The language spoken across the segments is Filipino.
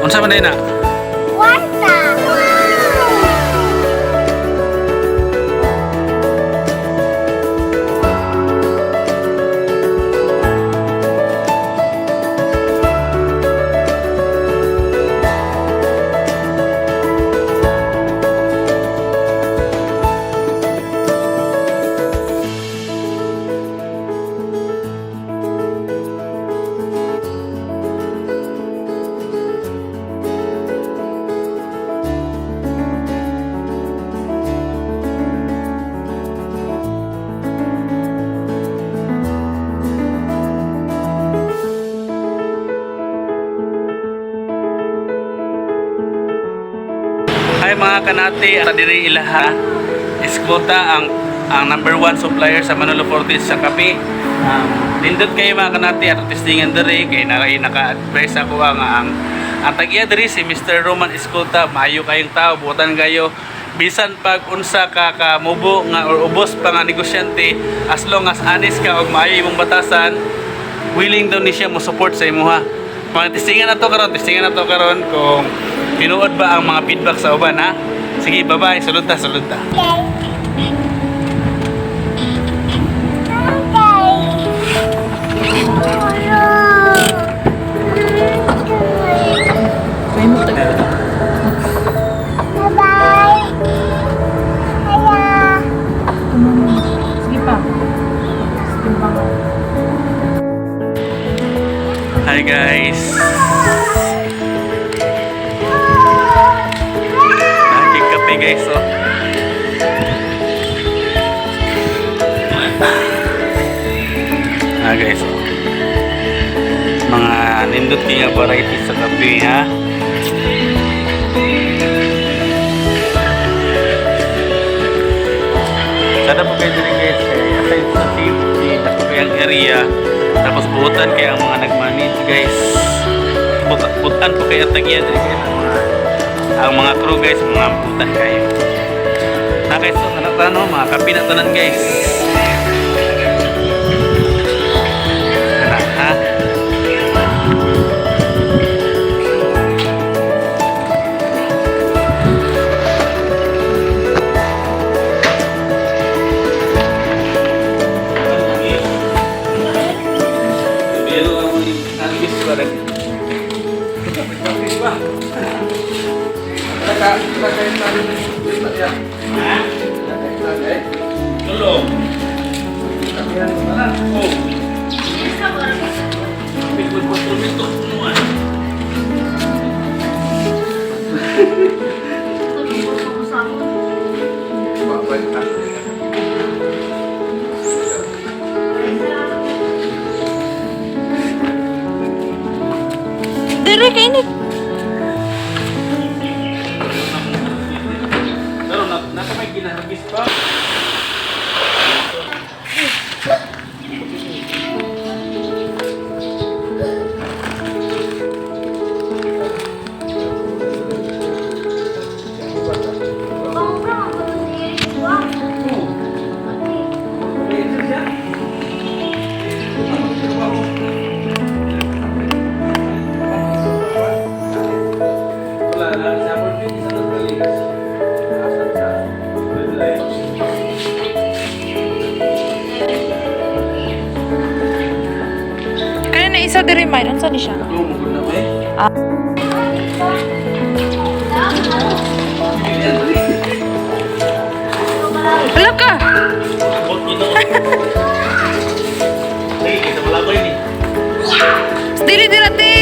Unsa man na? Kwarta. Ay mga kanati, sa diri ilaha Escota ang number 1 supplier sa Manolo Fortis sa kape. Nindot kayo mga kanati at testingan diri kay naray naka-advise ako ang tagiya diri si Mr. Roman Escota. Maayo kayong tao, buotan kayo bisan pag unsa ka mubo nga or ubos pa nga negosyante, as long as honest ka og maayo imong batasan, willing daw ni siya mo support sa imuha. Mga testingan na to karon kung tinuod ba ang mga feedback sa uban, ha? Sige, bye-bye. Sulod ta. Hi guys. Kape guys, oh. Guys, oh. Mga nindot nga varieties sa kape, ha. Sada po kayo din guys, aside sa safety, tako kayang area, tapos buutan kaya ang mga nag-manage guys. Buutan po kayo tagyan din guys ang mga crew guys, mga butan kayo. Na guys, so tanong mga kape na tanan guys. Kana ha. Tulong. Oh. Dere kayo ni. Pero nasa may ginahagis pa. Kaya na isa diri may unsa ni siya? Wala ka. Diri te.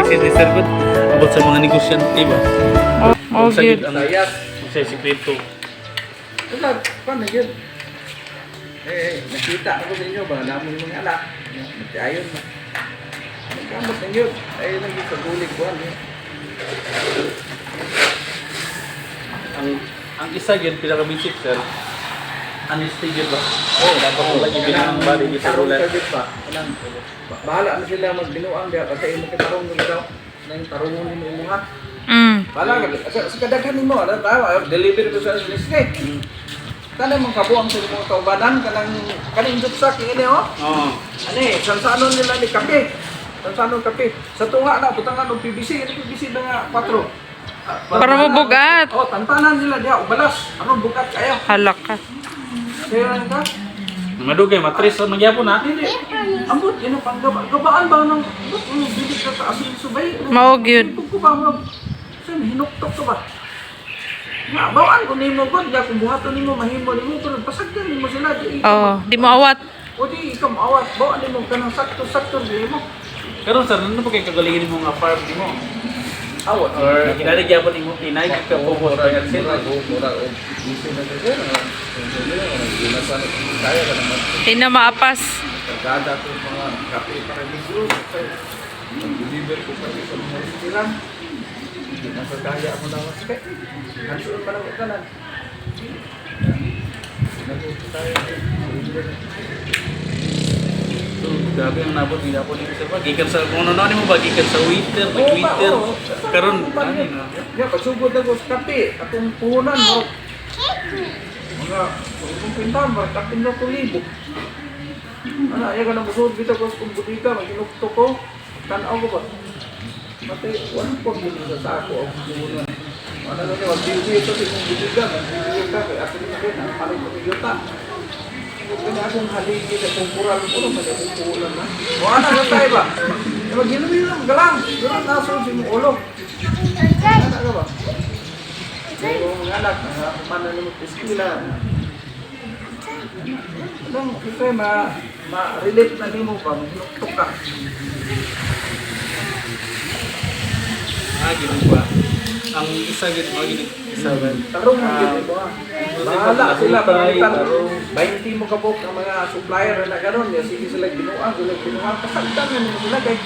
Kasi sir good about sa mga negosyante ba? Oh, good. Ang sa sikreto. Tulad, paano yun? Nakita ako sa inyo ba? Namun yung mga anak. Ayon na. Nagkamot na yun. Ayun lang yung pagulig ko. Ang isa yun, pinaka-basic sir, anesthesia ba? Dapat ko lang yung binang body sa rulan. Bahala na sila magbinuang diya kasi yung makitarong nyo daw. nang tarungon mo nga. Wala sa kadaghan nimo ana tawa deliver ko sa Nestle. Kana man kabuang sa imong kaubanan kanang jutsak ini oh. Oo. Ani sansanon nila ni kape. Sansanon kape. Sa tunga na butangan og PVC, ini PVC na nga 4. Para mabugat. Oh, tantanan nila diha og balas. Aron bugat kayo. Halak ka. Kaya lang ka. Madugay matris sa magyapon ha. Dili. Ambot ino gabaan ba nang dili ka taas ni subay. Mao gyud. Ko ba mo? Sen hinuktok ko ba? Nga, bawaan ko nimo ko, diya kung buhaton nimo, mahimo nimo, kung pasagdan nimo sila, di Oh, di mo awat. o di ikaw maawat, bawaan nimo ka ng sakto-sakto, di mo. Karon sir, ano po kay kagalingin mo nga farm mo? Awat. Or kinaligyapon mo tinay ka po po sa sir. Mura, o, isi na sila, ginasan, kaya ka naman, Di na maapas. kagada ko mga kape para misro, mag-deliver ko pa sa mga silang, hindi na kagaya mo na mas kaya, nasuon pa lang ka na. Nag-upo tayo, So, grabe ang nabot nila po ni sir. Gikan sa kung ano mo ba gikan sa waiter, nag-waiter. Karon ano na. Ya, pagsugod na ko sa kape, atong puhunan mo. Mga, kung pintahan, mga kapin na tulibo. Ano, ayaw ka na musod, bitaw ko sa kumbutika, mag-inukto ko, tanaw ko ba? Mati, wala po dito sa sako, ang puhunan. Ano na niya, wag-bibi ito sa kumbutika, mag-bibi ka, kaya ako din natin, ang paling pamilita. Kaya akong haligi sa kumpural ko, naman akong puhunan na. O ano, ano tayo ba? Mag-inom galang, gano'n nasunod sa imong ulo. Ano ka ba? Yung anak, mana naman iskila. Anong, ito ma-relate na din mo pa, mag-nuktok ka. Gino ba? Ang isa gid mo gid isa ba? Tarong ang gini mo ha. Bahala sila, pagkalitan. 20 mo kabok ng mga supplier na gano'n. Sige sila ginuang, pasagtan na nila sila kay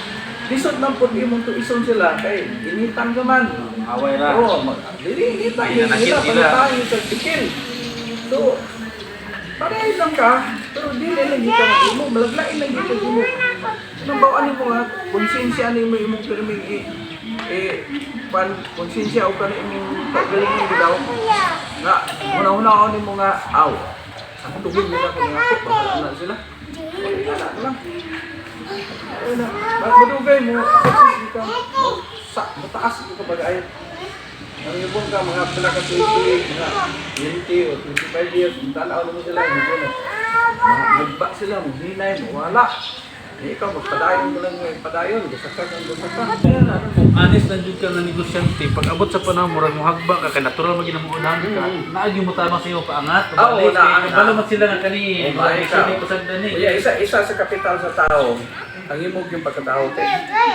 lisod ng puti mong tuison sila kay initan naman. Away ra. Oo, initan yun sila, palitain yung tagtikil. So, parehay lang ka, pero di lagi ka mag-imo, malaglain lang dito mo. Nang bawaan mo nga, konsensya ni mo imong pirming konsensya o ka na imong paggalingin bidaw. Nga, una-una ni mo nga, aw, ang tubig nila kung nga, bahala na sila. Wala lang. Ayun na, madugay mo, mataas ito ka bagay. Ang ibon ka, mga pala ka 20, mga 20 o 25 years, tanaw naman sila, ibon na. Magba sila, maghinay, mawala. Ikaw, magpadayon mo lang yung padayon, gasakak ang gasakak. Honest na jud ka na negosyante. Pag abot sa panahon murag mohagba ka kay natural magina mo unahan ka. Naagi mo tama sa iyo paangat. Oo, Balo man sila nga kani. Hindi pasagdan ni. Kuya, isa sa kapital sa tao, ang imog yung pagkatao te.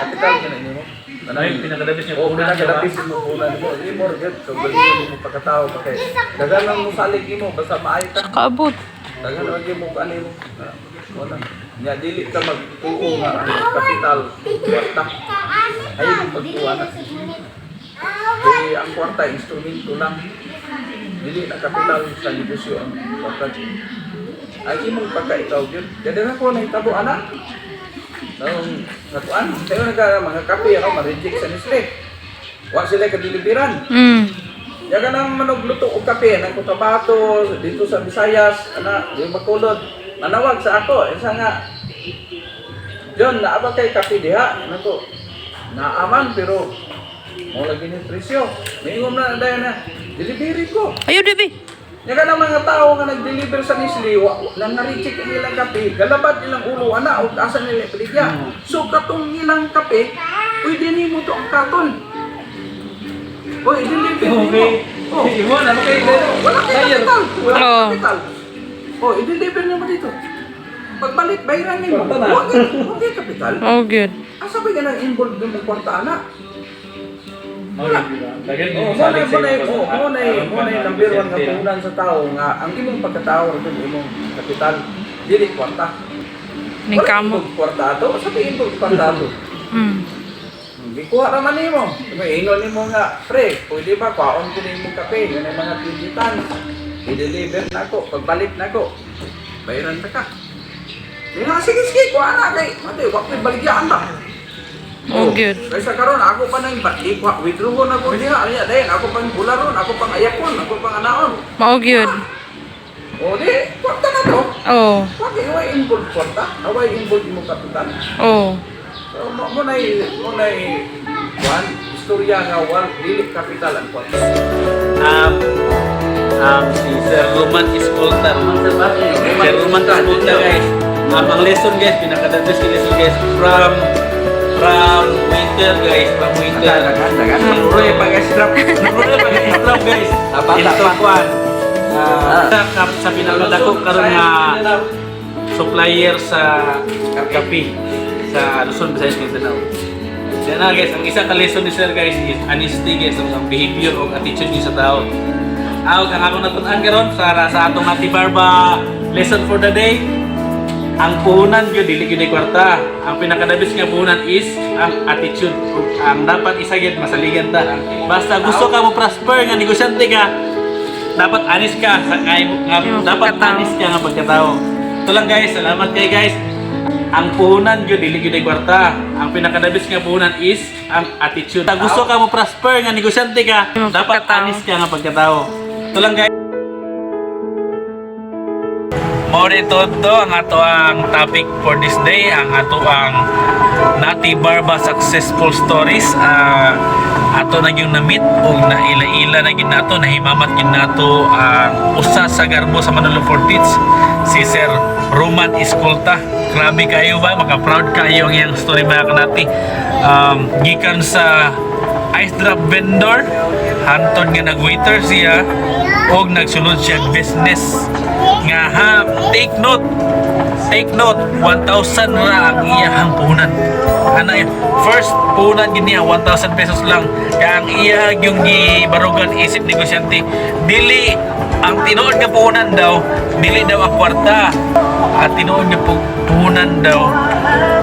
Kapital ka na inyo. Ano yung pinakadabis niya O, una niya ba? pinagkalapis mo punan mo. Imo, red. So, balikin mo pagkatao pa kay. Dagan lang mo salig mo, basta maayo ka. Kaabot. Dagan lang mo ka mo. Wala. Nya dili ka magtuo nga ang kapital kwarta. Ay yung pagtuwa na. Kaya ang kwarta instrumento lang. Dili na kapital sa negosyo ang kwarta. Ay imong pagkaitaw yun. Kaya na ko na itabo anak. Nung natuan, tayo mga kape ako ma-reject sa Nestle. Wa sila kadiliberan. Yaga nang manugluto og kape nang Cotabato dito sa Visayas, ana, yung Bacolod. Manawag sa ako, isa nga. Diyon, naabang kay kape diha. Nako, naaman pero mo lagi ni presyo. Mingon na dahil na, delivery ko. Ayaw, Debbie. Yaga ng mga tao nga nag-deliver sa Nestle, nang na-reject ang ilang kape, galabad ilang ulo, ana, o asa nila ipaligya. So, katong ilang kape, pwede ni mo to ang katon. Oy, deliver mo. Oh, Iwan, ano kayo? wala kayo kapital. Wala Oo. kayo kapital. Oh, i-deliver niyo mo dito. Pagbalik, bayaran niyo mo. Huwag kayo kapital. Oh, good. Asa ba yan ang involved ng kwarta, anak? Lagyan Oh, mo na yung number one nga puhunan sa tao nga ang imong pagkatao rin imong kapital. Dili kwarta. Ning kamo. Kwarta ato, sabihin mo kwarta ato. Gikuha naman nimo. Ingon nimo nga, pre, pwede ba kwaon ko nimo kape, yun ang mga pinditan. I-deliver na ako, pagbalik na ako. Bayaran ta ka. Sige, kuha na kay. Mati, wag may baligyaan ba? Oh, Mao gyud. Kaysa karon ako pa nang withdraw ko na ko diha niya dayon ako pang bularon, ako pang ayakon, ako pang anaon. Mao gyud. O di, kwarta na to. Oh. Wag away involved kwarta, away involved mo kapital. Oh. So mo nay one istorya nga wal dili kapital ang kwarta. Si Sir Roman Escolta. Sir Roman Escolta guys. Ang lesson guys, pinaka-the-best lesson guys from waiter guys, from waiter. Nuroy pag-strap. Guys. Ito kwan. Sa pinakadako karon nga supplier sa kape sa Luzon, Visayas, Mindanao. Yan na guys, ang isa ka lesson ni Sir guys is honesty guys, ang behavior o attitude niyo sa tao. Ang akong natunan karon sa atong Nati Barba lesson for the day, ang puhunan gyud dili gyud ay kwarta. Ang pinakadabis nga puhunan is ang attitude. Ang dapat isa gyud masaligan ta. Basta gusto ka mo prosper nga negosyante ka, dapat honest ka sa dapat honest ka nga pagkatao. Ito lang guys, salamat kay guys. Ang puhunan gyud dili gyud ay kwarta. Ang pinakadabis nga puhunan is ang attitude. Gusto ka mo prosper nga negosyante ka, dapat honest ka nga pagkatao. Ito lang guys. Mao dito ang ato ang topic for this day, ang ato ang Nati Barba successful stories. Ato na yung na-meet o naila-ila na yun nato, nahimamat yun nato ang usa sa garbo sa Manolo Fortits, si Sir Roman Escolta. Grabe kayo ba? Maka-proud kayo ang iyang story mga kanati. Gikan sa ice drop vendor, hantod nga nag-waiter siya o nagsulod siya business nga ha, take note 1,000 ra ang iyahang puhunan. Ano yan? First puhunan giniya 1,000 pesos lang. Kaya ang iya yung gibarugan isip negosyante, dili ang tinuod nga puhunan daw, dili daw ang kwarta. At tinuod nga puhunan daw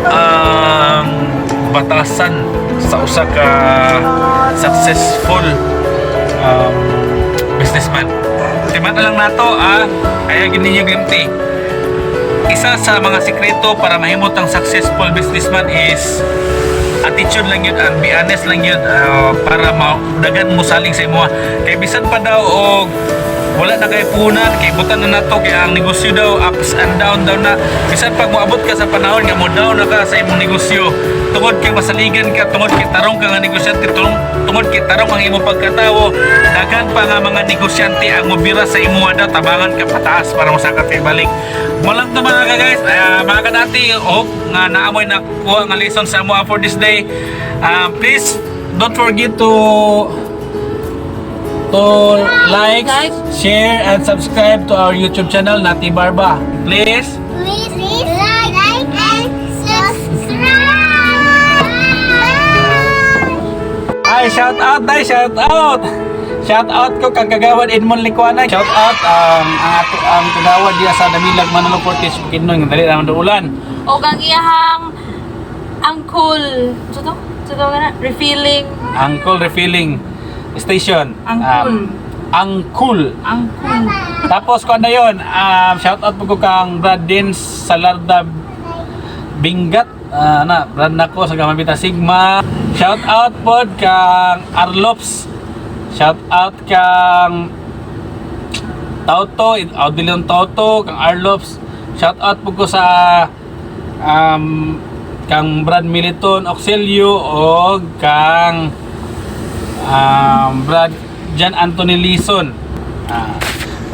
ang batasan sa usa ka successful businessman. Timata lang nato kaya gini yung gimti. Isa sa mga sikreto para mahimot ang successful businessman is attitude lang yun, and be honest lang yun, para dagan mo saling sa imo. Kay bisan pa daw og wala na kay puhunan, kay butan na nato, kay ang negosyo daw ups and down na. Bisan pag moabot ka sa panahon nga mo down na ka sa imong negosyo, tungod kay masaligan ka, tungod kay tarong ka nga negosyante, tungod kay tarong ang imong pagkatawo, daghan pa nga mga negosyante ang mobira sa imo daw, tabangan ka pataas para masakat kay balik. Walang to mga guys, mga kanati, nga naamoy na kuha nga lesson sa amo for this day. Please don't forget to like, share, and subscribe to our YouTube channel, Nati Barba. Please like and subscribe. Ay, shout out! Shout out ko kang kagawad Edmond Licuana. Shout out ang kagawad diya sa Damilag Manolo Fortis Bukidnon ng dali naman ulan. O kang iyahang uncle. Refilling. Uncle Refilling Station. Uncle. Tapos ko na yun, shout out po ko kang Brad Dins Salarda Bingat. Brad na ko sa Gamabita Sigma. Shout out po kang Arlops. Shout out kang Tauto, Audilion Tauto, kang Arlops. Shout out po ko sa kang Brad Militon Auxilio o kang Brad Jan Anthony Lison.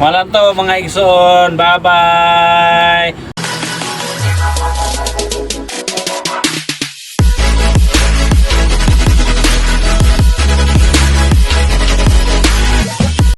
Wala to mga igsoon. Bye bye.